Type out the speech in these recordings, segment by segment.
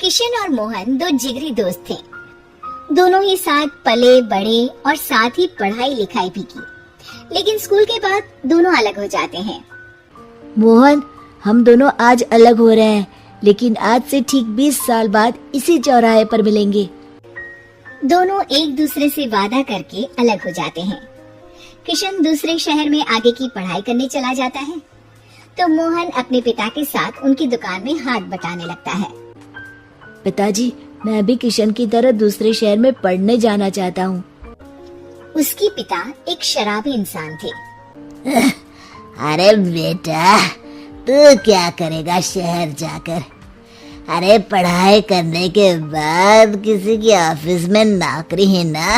किशन और मोहन दो जिगरी दोस्त थे। दोनों ही साथ पले बड़े और साथ ही पढ़ाई लिखाई भी की, लेकिन स्कूल के बाद दोनों अलग हो जाते हैं। मोहन, हम दोनों आज अलग हो रहे हैं, लेकिन आज से ठीक 20 साल बाद इसी चौराहे पर मिलेंगे। दोनों एक दूसरे से वादा करके अलग हो जाते हैं। किशन दूसरे शहर में आगे की पढ़ाई करने चला जाता है, तो मोहन अपने पिता के साथ उनकी दुकान में हाथ बटाने लगता है। पिताजी, मैं भी किशन की तरह दूसरे शहर में पढ़ने जाना चाहता हूँ। उसके पिता एक शराबी इंसान थे। अरे बेटा, तू क्या करेगा शहर जाकर? अरे पढ़ाई करने के बाद किसी की ऑफिस में नौकरी है ना।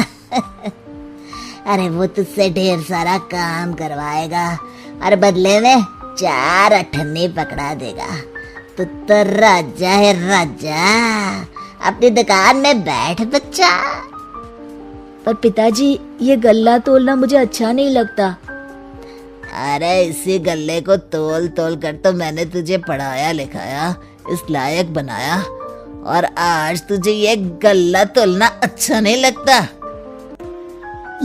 अरे वो तुझसे ढेर सारा काम करवाएगा और बदले में 4 अठन्नी पकड़ा देगा। तो राजा है राजा, अपनी दुकान में बैठ बच्चा। पर पिताजी, ये गल्ला तोलना मुझे अच्छा नहीं लगता। अरे इसी गल्ले को तोल तोल कर तो मैंने तुझे पढ़ाया लिखाया, इस लायक बनाया, और आज तुझे ये गल्ला तोलना अच्छा नहीं लगता।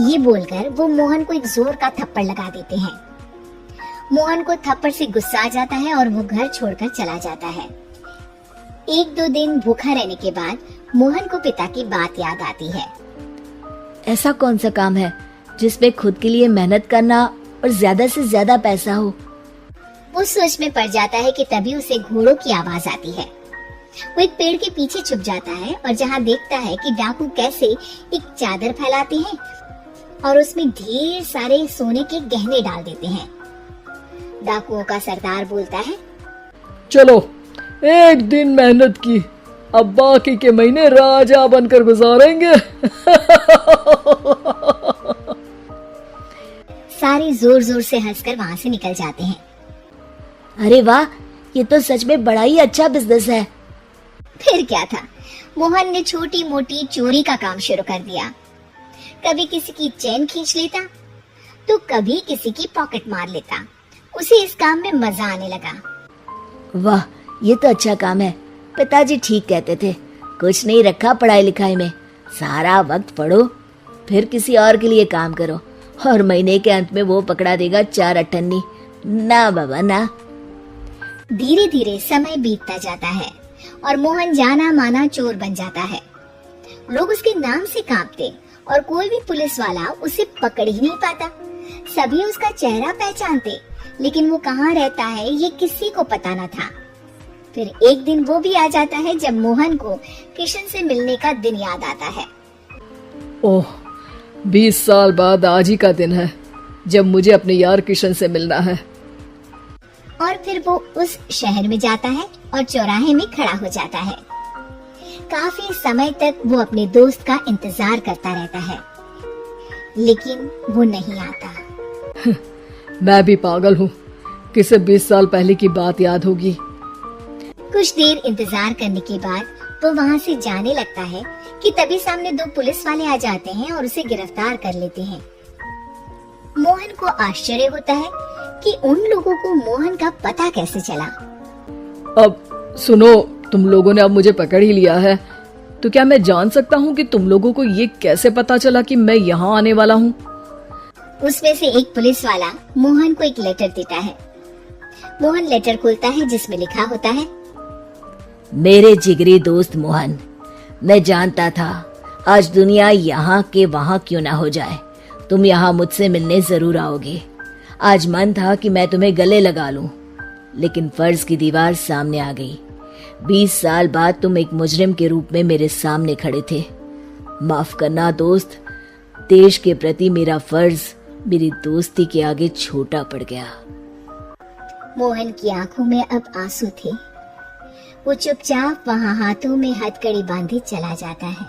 ये बोलकर वो मोहन को एक जोर का थप्पड़ लगा देते हैं। मोहन को थप्पड़ से गुस्सा आ जाता है और वो घर छोड़कर चला जाता है। 1-2 दिन भूखा रहने के बाद मोहन को पिता की बात याद आती है। ऐसा कौन सा काम है जिसमें खुद के लिए मेहनत करना और ज्यादा से ज्यादा पैसा हो? वो सोच में पड़ जाता है कि तभी उसे घोड़ों की आवाज आती है। वो एक पेड़ के पीछे छुप जाता है और जहाँ देखता है कि डाकू कैसे एक चादर फैलाते हैं और उसमें ढेर सारे सोने के गहने डाल देते हैं। डाकुओं का सरदार बोलता है, चलो, एक दिन मेहनत की, अब बाकी के महीने राजा बनकर गुजारेंगे। सारे जोर जोर से हंसकर वहाँ से निकल जाते हैं। अरे वाह, ये तो सच में बड़ा ही अच्छा बिजनेस है। फिर क्या था, मोहन ने छोटी मोटी चोरी का काम शुरू कर दिया। कभी किसी की चेन खींच लेता, तो कभी किसी की पॉकेट मार लेता। उसे इस काम में मजा आने लगा। वाह, ये तो अच्छा काम है। पिताजी ठीक कहते थे, कुछ नहीं रखा पढ़ाई लिखाई में, सारा वक्त पढ़ो, फिर किसी और के लिए काम करो, और महीने के अंत में वो पकड़ा देगा 4 अठन्नी। ना बाबा ना। धीरे धीरे समय बीतता जाता है और मोहन जाना माना चोर बन जाता है। लोग उसके नाम से कांपते और कोई भी पुलिस वाला उसे पकड़ ही नहीं पाता। सभी उसका चेहरा पहचानते, लेकिन वो कहाँ रहता है ये किसी को पता न था। फिर एक दिन वो भी आ जाता है जब मोहन को किशन से मिलने का दिन याद आता है। ओह, 20 साल बाद आज ही का दिन है जब मुझे अपने यार किशन से मिलना है। और फिर वो उस शहर में जाता है और चौराहे में खड़ा हो जाता है। काफी समय तक वो अपने दोस्त का इंतजार करता रहता है, लेकिन वो नहीं आता। मैं भी पागल हूँ, किसे 20 साल पहले की बात याद होगी। कुछ देर इंतजार करने के बाद वो वहाँ से जाने लगता है कि तभी सामने 2 पुलिस वाले आ जाते हैं और उसे गिरफ्तार कर लेते हैं। मोहन को आश्चर्य होता है कि उन लोगों को मोहन का पता कैसे चला। अब सुनो, तुम लोगों ने अब मुझे पकड़ ही लिया है, तो क्या मैं जान सकता हूँ कि तुम लोगों को ये कैसे पता चला कि मैं यहाँ आने वाला हूँ? उसमें से एक पुलिस वाला मोहन को एक लेटर देता है। मोहन लेटर खोलता है जिसमें लिखा होता है, मेरे जिगरी दोस्त मोहन, मैं जानता था आज दुनिया यहाँ के वहाँ क्यों ना हो जाए, तुम यहाँ मुझसे मिलने जरूर आओगे। आज मन था कि मैं तुम्हें गले लगा लूं, लेकिन फर्ज की दीवार सामने आ गई। 20 साल बाद तुम एक मुजरिम के रूप में मेरे सामने खड़े थे। माफ करना दोस्त, देश के प्रति मेरा फर्ज मेरी दोस्ती के आगे छोटा पड़ गया। मोहन की आंखों में अब आंसू थे। वो चुपचाप वहाँ हाथों में हथकड़ी बांधे चला जाता है।